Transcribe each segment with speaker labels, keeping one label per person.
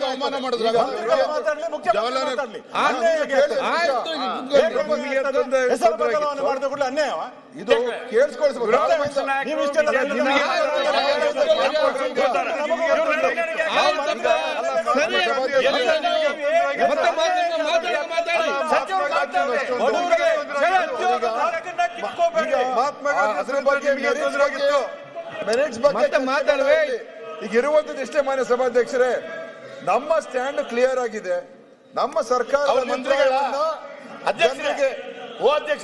Speaker 1: ಅವಮಾನ ಮಾಡಿದ್ರು. ಅನ್ಯಾಯ ಇದು ಕೇಳಿಸ್ಕೊಳ್ಸ್ಬೇಕು. ಈಗ ಇರುವಂತದ್ದು ಇಷ್ಟೇ ಮಾನ್ಯ ಸಭಾಧ್ಯಕ್ಷರೇ, ನಮ್ಮ ಸ್ಟ್ಯಾಂಡ್ ಕ್ಲಿಯರ್ ಆಗಿದೆ. ನಮ್ಮ ಸರ್ಕಾರ
Speaker 2: ಅಧ್ಯಕ್ಷರಿಗೆ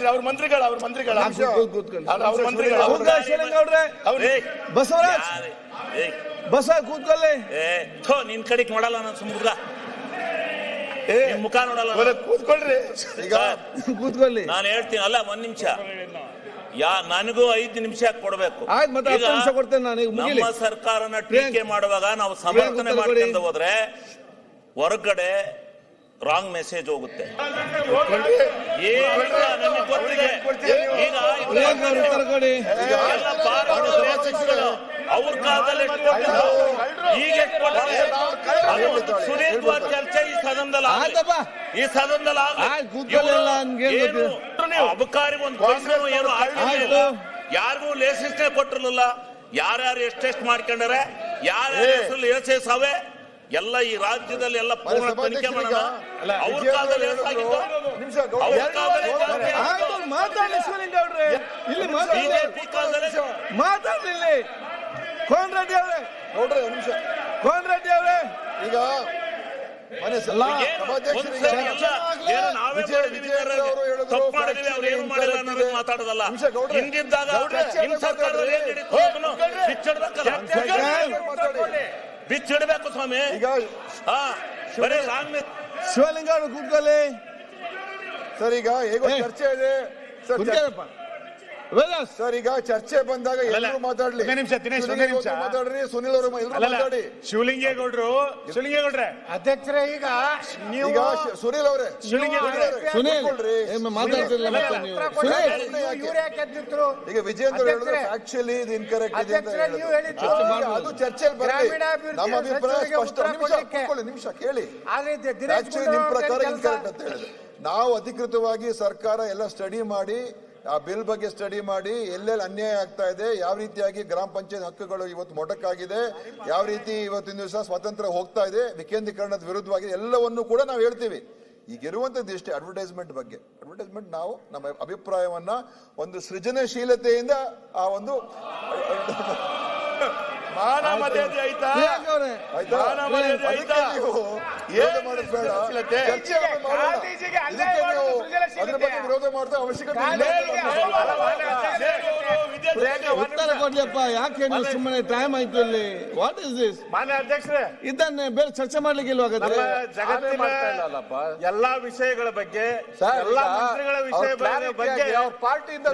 Speaker 2: ಅವ್ರ ಮಂತ್ರಿಗಳ
Speaker 3: ಬಸವರಾಜ್ ಕೂತ್ಕೊಳ್ಳಿ.
Speaker 2: ನಿನ್ ಕಡೆಗೆ ನೋಡಲ್ಲ ನಾನು ಸುಮ್ಗ ಮುಖ ನೋಡಲ್ಲ.
Speaker 1: ಕೂತ್ಕೊಳ್ರಿ. ಈಗ
Speaker 3: ಕೂತ್ಕೊಳ್ಳಿ.
Speaker 2: ನಾನು ಹೇಳ್ತೀನಿ ಅಲ್ಲ, ಒಂದ್ ನಿಮಿಷ. ನನಗೂ 5 ನಿಮಿಷ ಕೊಡ್ಬೇಕು. ನಮ್ಮ ಸರ್ಕಾರನ ಟೀಕೆ ಮಾಡುವಾಗ ನಾವು ಸಮರ್ಥನೆ ಮಾಡ್ಕೊಂಡು ಹೋದ್ರೆ ಹೊರಗಡೆ ರಾಂಗ್ ಮೆಸೇಜ್ ಹೋಗುತ್ತೆ. ಅವ್ರ ಕಾಲದಲ್ಲಿ ಸುದೀರ್ಘವಾದ ಚರ್ಚೆ ಈ ಸದನದಲ್ಲಿ ಅಬಕಾರಿ ಒಂದು ಏನು ಯಾರಿಗೂ ಲೈಸೆನ್ಸ್ ಕೊಟ್ಟಿರಲಿಲ್ಲ. ಯಾರ್ಯಾರು ಎಷ್ಟೆಷ್ಟು ಮಾಡ್ಕೊಂಡಾರೆ, ಯಾರ್ಯಾರ ಹೆಸರು ಎಸೆಸವೆ ಎಲ್ಲ ಈ ರಾಜ್ಯದಲ್ಲಿ ಎಲ್ಲ ಪೂರ್ಣ ತನಿಖೆ ಮಾಡೋಣ. ಅವ್ರ ಕಾಲದಲ್ಲಿ ಬಿಜೆಪಿ ಕಾಲದಲ್ಲಿ
Speaker 3: ಮಾತಾಡ್ಲಿಲ್ಲ. ಕೋನ್ ರೆಡ್ಡಿ ಅವರೇ
Speaker 1: ನೋಡ್ರಿ ಒಂದು ನಿಮಿಷ.
Speaker 3: ಕೋನ್ ರೆಡ್ಡಿ ಅವರೇ
Speaker 1: ಈಗ
Speaker 2: ಮಾತಾಡೋದಲ್ಲ. ಹಿಂದಿದ್ದಾಗ ಬಿಚ್ಚಿಡ್ಬೇಕು ಸ್ವಾಮಿ.
Speaker 1: ಈಗ
Speaker 3: ಶಿವಲಿಂಗ ಅವರು ಕೂತ್ಕೊಳ್ಳಿ.
Speaker 1: ಸರ್ ಈಗ ಹೇಗೋ ಚರ್ಚೆ ಇದೆ ಸರ್. ಈಗ ಚರ್ಚೆ ಬಂದಾಗ ಎಲ್ಲರೂ ಮಾತಾಡ್ಲಿ. ಮಾತಾಡ್ರಿ. ಸುನಿಲ್ ಅವರು ಮಾತಾಡಿ.
Speaker 4: ಶಿವಲಿಂಗೇಗೌಡ್ರೆ ಅಧ್ಯಕ್ಷರೇ, ಈಗ
Speaker 1: ಸುನಿಲ್ ಅವರೇ ಈಗ ವಿಜೇಂದ್ರ ಹೇಳಿದ್ರು ಆಕ್ಚುಲಿ ಇದು ಇನ್ಕರೆಕ್ಟ್ ಇದೆ ಅಂತ ಹೇಳಿದ್ರು. ಅದು ಚರ್ಚೆಯಲ್ಲಿ ಬರಲಿ. ನಮ್ಮ ಅಭಿಪ್ರಾಯ ಸ್ಪಷ್ಟ. ನಿಮಿಷ ಕೇಳಿ. ಆಕ್ಚುಲಿ ನಿಮ್ ಪ್ರಕಾರ ಇನ್ಕರೆಕ್ಟ್ ಅಂತ ಹೇಳಿದ್ರು. ನಾವು ಅಧಿಕೃತವಾಗಿ ಸರ್ಕಾರ ಎಲ್ಲ ಸ್ಟಡಿ ಮಾಡಿ ಆ ಬಿಲ್ ಬಗ್ಗೆ ಸ್ಟಡಿ ಮಾಡಿ ಎಲ್ಲೆಲ್ಲಿ ಅನ್ಯಾಯ ಆಗ್ತಾ ಇದೆ, ಯಾವ ರೀತಿಯಾಗಿ ಗ್ರಾಮ ಪಂಚಾಯತ್ ಹಕ್ಕುಗಳು ಇವತ್ತು ಮೊಟಕಾಗಿದೆ, ಯಾವ ರೀತಿ ಇವತ್ತಿನ ದಿವಸ ಸ್ವಾತಂತ್ರ್ಯ ಹೋಗ್ತಾ ಇದೆ, ವಿಕೇಂದ್ರೀಕರಣದ ವಿರುದ್ಧವಾಗಿ ಎಲ್ಲವನ್ನೂ ಕೂಡ ನಾವು ಹೇಳ್ತೀವಿ. ಈಗಿರುವಂತದ್ದು ಇಷ್ಟೇ ಅಡ್ವರ್ಟೈಸ್ಮೆಂಟ್ ಬಗ್ಗೆ. ಅಡ್ವರ್ಟೈಸ್ಮೆಂಟ್ ನಾವು ನಮ್ಮ ಅಭಿಪ್ರಾಯವನ್ನ ಒಂದು ಸೃಜನಶೀಲತೆಯಿಂದ ಆ ಒಂದು
Speaker 2: ಮಾನ ಮರ್ಯಾದೆ ಆಯ್ತಾ
Speaker 1: ಅದ್ರ ಬಗ್ಗೆ ವಿರೋಧ ಮಾಡ್ತಾ ಅವಶ್ಯಕತೆ
Speaker 3: ಉತ್ತರ ಕೊಡ್ಲಿಯಪ್ಪ. ಯಾಕೆ ನೀವು ಸುಮ್ಮನೆ ಟೈಮ್ ಆಯ್ತು ಇಲ್ಲಿ? What is this?
Speaker 4: ಮಾನ್ಯ ಅಧ್ಯಕ್ಷರೇ,
Speaker 3: ಇದನ್ನೇ ಬೇರೆ ಚರ್ಚೆ ಮಾಡ್ಲಿಕ್ಕೆ ಇಲ್ವಾಗತ್ತೆ?
Speaker 4: ಜಗತ್ತಿನ ಎಲ್ಲಾ ವಿಷಯಗಳ ಬಗ್ಗೆ, ಎಲ್ಲಾ ಮಂತ್ರಿಗಳ ವಿಷಯ ಬಗ್ಗೆ
Speaker 1: ಪಾರ್ಟಿಯಿಂದ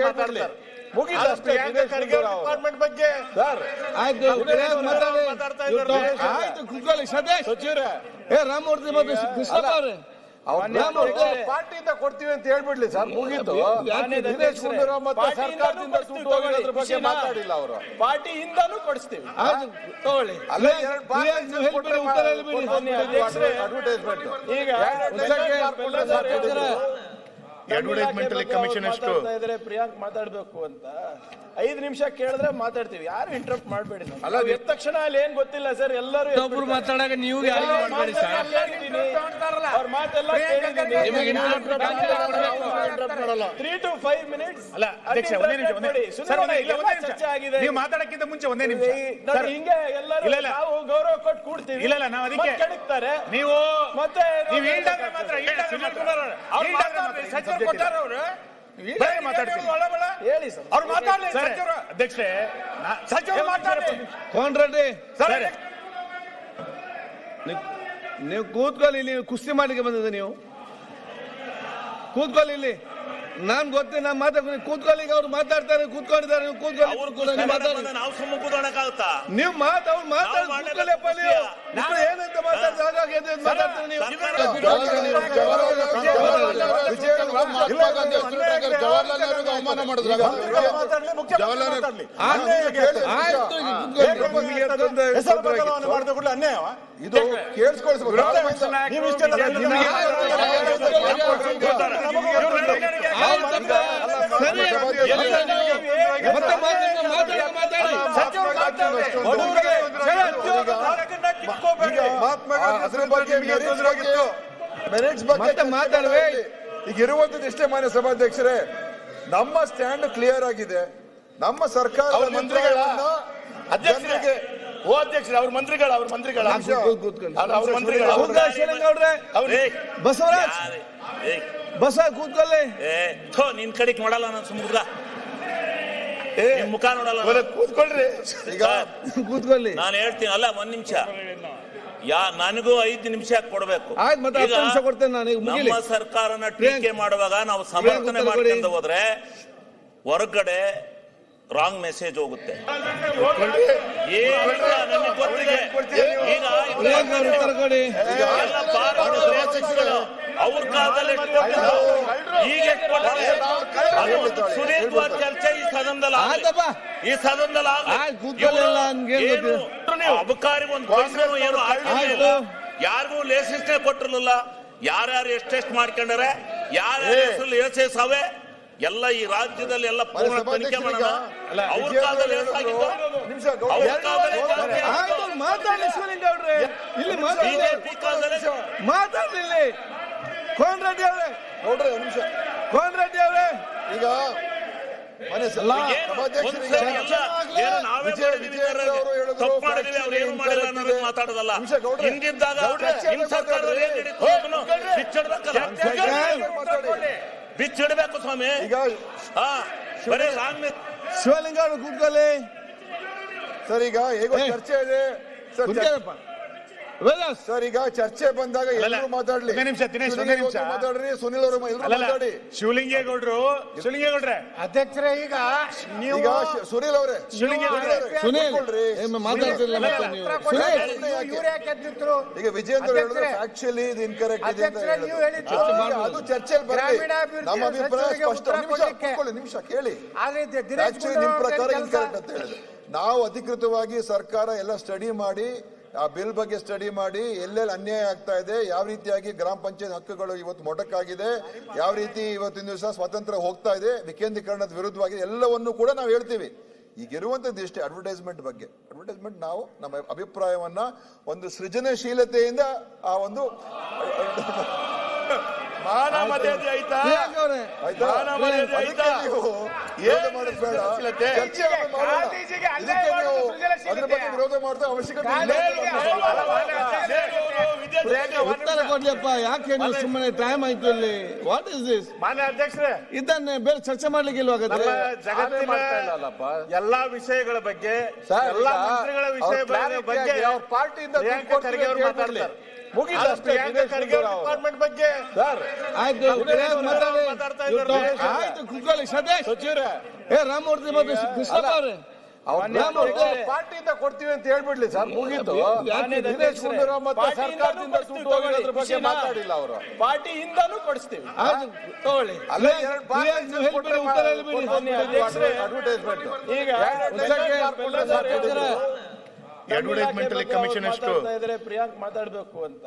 Speaker 4: ಮಾತಾಡ್ತಾರೆ. ಡಿಪಾರ್ಟ್ಮೆಂಟ್ ಬಗ್ಗೆ
Speaker 3: ಆಯ್ತು ಕೂತ್ಕೊಳ್ಳಿ. ಸತೀಶ್ ರಾಮಮೂರ್ತಿ ಮತ್ತು ಕೃಷ್ಣಪ್ಪ ಅವರೇ
Speaker 1: ಪಾರ್ಟಿಯಿಂದ ಕೊಡ್ತೀವಿ ಅಂತ ಹೇಳ್ಬಿಡ್ಲಿ ಸರ್. ಮುಗೀತು. ದಿನೇಶ್ ಗುಂಡೂರಾವ್ ಮತ್ತೆ ಸರ್ಕಾರದಿಂದ ದುಡ್ಡು ಹೋಗಿರೋದ್ರ ಬಗ್ಗೆ ಮಾತಾಡಿಲ್ಲ ಅವರು.
Speaker 4: ಪಾರ್ಟಿಯಿಂದನೂ ಕೊಡಿಸ್ತೀವಿ.
Speaker 3: ತಗೊಳ್ಳಿ.
Speaker 1: ಅಡ್ವರ್ಟೈಸ್ಮೆಂಟ್
Speaker 4: ಈಗ
Speaker 2: ಅಡ್ವರ್ಟೈಸ್ಮೆಂಟ್ ಕಮಿಷನ್ ಎಷ್ಟು
Speaker 4: ಪ್ರಿಯಾಂಕ್ ಮಾತಾಡ್ಬೇಕು ಅಂತ 5 ನಿಮಿಷ ಕೇಳಿದ್ರೆ ಮಾತಾಡ್ತೀವಿ. ಯಾರು ಇಂಟರಪ್ಟ್ ಮಾಡಬೇಡಿ. ಅಲ್ಲ ಎದ್ದ ತಕ್ಷಣ ಅಲ್ಲಿ ಏನ್ ಗೊತ್ತಿಲ್ಲ ಸರ್. ಎಲ್ಲರೂ
Speaker 3: ಒಬ್ರು ಮಾತಾಡಾಗ ನೀವು ಯಾರಿಗೂ ಮಾಡಬೇಡಿ ಸರ್.
Speaker 4: ಅವ್ರ ಮಾತೆಲ್ಲ 3 to 5 minutes.
Speaker 2: ಅಲ್ಲ ಅಧ್ಯಕ್ಷ, ಒಂದೇ ನಿಮಿಷ
Speaker 4: ಚರ್ಚೆ ಆಗಿದೆ.
Speaker 2: ನೀವು ಮಾತಾಡಕ್ಕಿಂತ ಮುಂಚೆ ಒಂದೇ ನಿಮಿಷ.
Speaker 4: ಹಿಂಗೆ ಎಲ್ಲರೂ ನಾವು ಗೌರವ ಕೊಟ್ಟು ಕೂಡ್ತೀವಿ.
Speaker 2: ಇಲ್ಲ ನಾವು ಅದಕ್ಕೆ
Speaker 4: ಕೆಡಕ್ತಾರೆ.
Speaker 2: ನೀವು
Speaker 4: ಮತ್ತೆ
Speaker 2: ನೀವು ಈಲ್ಡಾದ್ರೆ ಮಾತ್ರ ಸಚಿವರು ಕೊಟ್ಟಾರ ಅವರು
Speaker 4: ಹೇಳಿ ಸರ್.
Speaker 2: ಅವ್ರು ಮಾತಾಡಲಿ ಅಧ್ಯಕ್ಷರೇ. ಸಚಿವರು ಮಾತಾಡಿ.
Speaker 3: ಕೋನ್ ರೆಡ್ಡಿ ನೀವು ಕೂತ್ಕೊಳ್ಳಿ. ನೀವು ಕುಸ್ತಿ ಮಾಡ್ಲಿಕ್ಕೆ ಬಂದಿದೆ. ನೀವು ಕೂತ್ಕೊಳ್ಳಿ ಇಲ್ಲಿ. ನಾನ್ ಗೊತ್ತೇ ನಾ ಮಾತಾಡ್ತೀನಿ ಕೂತ್ಕೊಳ್ಳಿ ಅವ್ರು ಮಾತಾಡ್ತಾರೆ ಕೂತ್ಕೊಂಡಿದ್ದಾರೆ ನೀವು ಕೂತ್ಕೊಳ್ಳಿ
Speaker 2: ನಾವು ಸುಮ್ಮನೆ ಕೂತ್ಕೊಳಕ್ಕಾಗುತ್ತಾ
Speaker 3: ನೀವು ಅವ್ರು ಮಾತಾಡ್ಕೊಳ್ಳಪ್ಪ ನೀವು ಏನಂತ ಮಾತಾಡ್ತಾರೆ
Speaker 1: ಜವಾಹರ್ಲಾಲ್ ನೆಹರು ಅವಮಾನ ಮಾಡಿದ್ರು ಅನ್ಯಾಯ ಇದು ಕೇಳಿಸ್ಕೊಳ್ಸ್ಬೇಕು ಅದ್ರ ಬಗ್ಗೆ ಮೆರಿಟ್ಸ್ ಬಗ್ಗೆ ಮಾತಾಡುವೆ. ಈಗ ಇರುವಂತದ್ದು ಎಷ್ಟೇ ಮಾನ್ಯ ಸಭಾಧ್ಯಕ್ಷರೇ, ನಮ್ಮ ಸ್ಟ್ಯಾಂಡ್ ಕ್ಲಿಯರ್ ಆಗಿದೆ. ನಮ್ಮ ಸರ್ಕಾರ
Speaker 4: ಅಧ್ಯಕ್ಷರಿಗೆ ಅವ್ರ ಮಂತ್ರಿಗಳ
Speaker 3: ಬಸವರಾಜ್ ಕೂತ್ಕೊಳ್ಳಿ
Speaker 2: ನಿನ್ ಕಡೆಗೆ ಮಾಡಲ್ಲ ನಾನು ಸುಮ್ಮಗ ಮುಖ ನೋಡಲ್ಲ
Speaker 4: ಕೂತ್ಕೊಳ್ರಿ.
Speaker 2: ಈಗ
Speaker 3: ಕೂತ್ಕೊಳ್ಳಿ
Speaker 2: ನಾನು ಹೇಳ್ತೀನಿ ಅಲ್ಲ ಒಂದ್ ನಿಮಿಷ ನನಗೂ 5 ನಿಮಿಷ ಕೊಡ್ಬೇಕು.
Speaker 3: ನಮ್ಮ
Speaker 2: ಸರ್ಕಾರನ ಟೀಕೆ ಮಾಡುವಾಗ ನಾವು ಸಮರ್ಥನೆ ಮಾಡ್ಕೊಂಡು ಹೋದ್ರೆ ಹೊರಗಡೆ ರಾಂಗ್ ಮೆಸೇಜ್ ಹೋಗುತ್ತೆ. ಅವ್ರ ಕಾಲದಲ್ಲಿ ಸುದೀರ್ಘವಾದ ಚರ್ಚೆ ಈ ಸದನದಲ್ಲಿ ಅಬಕಾರಿ ಒಂದು ಏನು ಯಾರಿಗೂ ಲೈಸೆನ್ಸ್ ಕೊಟ್ಟಿರಲಿಲ್ಲ. ಯಾರ್ಯಾರು ಎಷ್ಟೆಷ್ಟು ಮಾಡ್ಕೊಂಡಾರೆ, ಯಾರ್ಯಾರ ಹೆಸರು ಎಸೆಸವೆ ಎಲ್ಲ ಈ ರಾಜ್ಯದಲ್ಲಿ ಎಲ್ಲ ಪೂರ್ಣ ತನಿಖೆ ಮಾಡೋಣ. ಅವ್ರ ಕಾಲದಲ್ಲಿ
Speaker 3: ಮಾತಾಡ್ಲಿಲ್ಲ ಕೋನ್ ರೆಡ್ಡಿ ಅವರೇ
Speaker 1: ನೋಡ್ರಿ ಒಂದು ನಿಮಿಷ
Speaker 3: ಕೋನ್ ರೆಡ್ಡಿ ಅವರೇ
Speaker 1: ಈಗ
Speaker 2: ಮಾತಾಡೋದಲ್ಲ ಹಿಂಗಿದ್ದಾಗ ಬಿಚ್ಚಿಡ್ಬೇಕು ಸ್ವಾಮಿ.
Speaker 1: ಈಗ
Speaker 3: ಶಿವಲಿಂಗ ಅವರು ಕೂತ್ಕೊಳ್ಳಿ
Speaker 1: ಸರ್. ಈಗ ಹೇಗೋ ಚರ್ಚೆ ಇದೆ ಸರ್. ಈಗ ಚರ್ಚೆ ಬಂದಾಗ ಎಲ್ಲರೂ ಮಾತಾಡ್ಲಿ. ಮಾತಾಡ್ರಿ ಸುನಿಲ್ ಅವರು ಮಾತಾಡಿ.
Speaker 4: ಶಿವಲಿಂಗೇಗೌಡ್ರೆ
Speaker 3: ಅಧ್ಯಕ್ಷರೇ ಈಗ
Speaker 1: ಸುನಿಲ್ ಅವರೇ ಈಗ ವಿಜೇಂದ್ರ ಹೇಳಿದ್ರು ಆಕ್ಚುಲಿ ಇದು ಇನ್ಕರೆಕ್ಟ್ ಇದೆ ಅಂತ ಹೇಳಿದ್ರು. ಅದು ಚರ್ಚೆಯಲ್ಲಿ ಬರಲಿ. ನಮ್ಮ ಅಭಿಪ್ರಾಯ ಸ್ಪಷ್ಟ. ನಿಮಿಷ ಕೇಳಿ. ಆಕ್ಚುಲಿ ನಿಮ್ ಪ್ರಕಾರ ಇನ್ಕರೆಕ್ಟ್ ಅಂತ ಹೇಳಿದ್ರು. ನಾವು ಅಧಿಕೃತವಾಗಿ ಸರ್ಕಾರ ಎಲ್ಲ ಸ್ಟಡಿ ಮಾಡಿ ಆ ಬಿಲ್ ಬಗ್ಗೆ ಸ್ಟಡಿ ಮಾಡಿ ಎಲ್ಲೆಲ್ಲಿ ಅನ್ಯಾಯ ಆಗ್ತಾ ಇದೆ, ಯಾವ ರೀತಿಯಾಗಿ ಗ್ರಾಮ ಪಂಚಾಯತ್ ಹಕ್ಕುಗಳು ಇವತ್ತು ಮೊಟಕಾಗಿದೆ, ಯಾವ ರೀತಿ ಇವತ್ತಿನ ದಿವಸ ಸ್ವಾತಂತ್ರ್ಯ ಹೋಗ್ತಾ ಇದೆ, ವಿಕೇಂದ್ರೀಕರಣದ ವಿರುದ್ಧವಾಗಿ ಎಲ್ಲವನ್ನೂ ಕೂಡ ನಾವು ಹೇಳ್ತೀವಿ. ಈಗಿರುವಂತದ್ದು ಇಷ್ಟೇ ಅಡ್ವರ್ಟೈಸ್ಮೆಂಟ್ ಬಗ್ಗೆ. ಅಡ್ವರ್ಟೈಸ್ಮೆಂಟ್ ನಾವು ನಮ್ಮ ಅಭಿಪ್ರಾಯವನ್ನ ಒಂದು ಸೃಜನಶೀಲತೆಯಿಂದ ಆ ಒಂದು ವಿರೋಧ ಮಾಡ್ತಾ ಅವಶ್ಯಕತೆ
Speaker 3: ಉತ್ತರ ಕೊಡ್ಲಿಯಪ್ಪ. ಯಾಕೆ ನೀವು ಸುಮ್ಮನೆ ಟೈಮ್ ಆಯ್ತು ಇಲ್ಲಿ? What is this?
Speaker 4: ಮಾನ್ಯ ಅಧ್ಯಕ್ಷರೇ,
Speaker 3: ಇದನ್ನೇ ಬೇರೆ ಚರ್ಚೆ ಮಾಡ್ಲಿಕ್ಕೆ ಇಲ್ವಾಗತ್ತೆ?
Speaker 4: ಜಗತ್ತಿನ ಎಲ್ಲಾ ವಿಷಯಗಳ ಬಗ್ಗೆ, ಎಲ್ಲಾ ಮಂತ್ರಿಗಳ ವಿಷಯಗಳ ಬಗ್ಗೆ
Speaker 1: ಪಾರ್ಟಿಯಿಂದ
Speaker 4: ಮಾತಾಡ್ತಾರೆ. ಡಿಪಾರ್ಟ್ಮೆಂಟ್ ಬಗ್ಗೆ
Speaker 3: ಆಯ್ತು ಕೂತ್ಕೊಳ್ಳಿ. ಸದೇಶ್ ರಾಮಮೂರ್ತಿ ಮತ್ತು ಕೃಷ್ಣಪ್ಪ ಅವರೇ
Speaker 1: ಪಾರ್ಟಿಯಿಂದ ಕೊಡ್ತೀವಿ ಅಂತ ಹೇಳ್ಬಿಡ್ಲಿ ಸರ್. ಮುಗೀತು. ಸರ್ಕಾರದಿಂದ ಬಗ್ಗೆ ಮಾತಾಡಿಲ್ಲ ಅವರು.
Speaker 4: ಪಾರ್ಟಿಯಿಂದನೂ ಕೊಡಿಸ್ತೀವಿ.
Speaker 3: ತಗೊಳ್ಳಿ.
Speaker 1: ಅಡ್ವರ್ಟೈಸ್ಮೆಂಟ್
Speaker 4: ಈಗ ಅಡ್ವರ್ಟೈಸ್ಮೆಂಟ್ ಕಮಿಷನ್ ಎಷ್ಟು ಪ್ರಿಯಾಂಕ್ ಮಾತಾಡ್ಬೇಕು ಅಂತ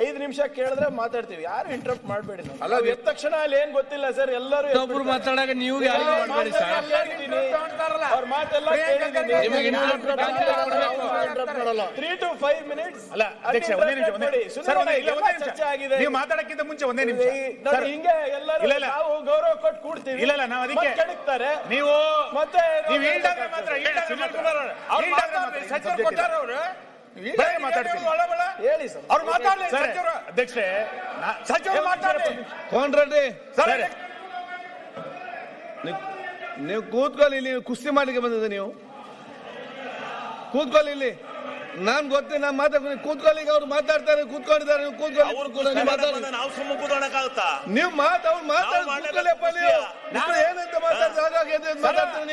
Speaker 4: 5 ನಿಮಿಷ ಕೇಳಿದ್ರೆ ಮಾತಾಡ್ತೀವಿ. ಯಾರು ಇಂಟರಪ್ಟ್ ಮಾಡಬೇಡಿ. ಅಲ್ಲ ಎದ್ದ ತಕ್ಷಣ ಅಲ್ಲಿ ಏನ್ ಗೊತ್ತಿಲ್ಲ ಸರ್. ಎಲ್ಲರೂ ಮಾತಾಡಾಗ ನೀವು ಅವ್ರ ಮಾತೆಲ್ಲ 3 to 5 minutes.
Speaker 5: ಅಲ್ಲ ಅಧ್ಯಕ್ಷ ಚರ್ಚೆ ಆಗಿದೆ. ನೀವು ಮಾತಾಡಕ್ಕಿಂತ ಮುಂಚೆ ಒಂದೇ ನಿಮಿಷ
Speaker 4: ಹಿಂಗೆ ಎಲ್ಲರೂ ನಾವು ಗೌರವ ಕೊಟ್ಟು ಕೂಡ್ತೀವಿ.
Speaker 5: ಇಲ್ಲ ನಾವು ಅದಕ್ಕೆ
Speaker 4: ಕೆಡಕ್ತಾರೆ.
Speaker 5: ನೀವು
Speaker 4: ಮತ್ತೆ
Speaker 5: ನೀವು ಮಾತ್ರ ಸಚಿವರು ಕೊಟ್ಟಾರ ಅವರು
Speaker 4: ಹೇಳಿ ಸರ್.
Speaker 5: ಅವ್ರು ಮಾತಾಡಲಿ ಅಧ್ಯಕ್ಷರೇ. ಸಚಿವರು ಮಾತಾಡಿ.
Speaker 3: ಕೋನ್ ರೆಡ್ಡಿ ನೀವು ಕೂತ್ಕೊಳ್ಳಿ. ನೀವು ಕುಸ್ತಿ ಮಾಡ್ಲಿಕ್ಕೆ ಬಂದಿದೆ. ನೀವು ಕೂತ್ಕೊಳ್ಳಿ ಇಲ್ಲಿ. ನಾನ್ ಗೊತ್ತೇ ನಾ ಮಾತಾಡ್ತೀನಿ ಕೂತ್ಕೊಳ್ಳಿ ಅವ್ರು ಮಾತಾಡ್ತಾರೆ ಕೂತ್ಕೊಂಡಿದ್ದಾರೆ ನೀವು ಕೂತ್ಕೊಳ್ಳಿ
Speaker 2: ನಾವು ಸುಮ್ಮನೆ ಕೂತ್ಕೊಳಕ್ಕಾಗುತ್ತಾ
Speaker 3: ನೀವು ಅವ್ರು ಮಾತಾಡ್ಕೊಳ್ಳಪ್ಪ ನೀವು ಏನಂತ ಮಾತಾಡ್ತಾರೆ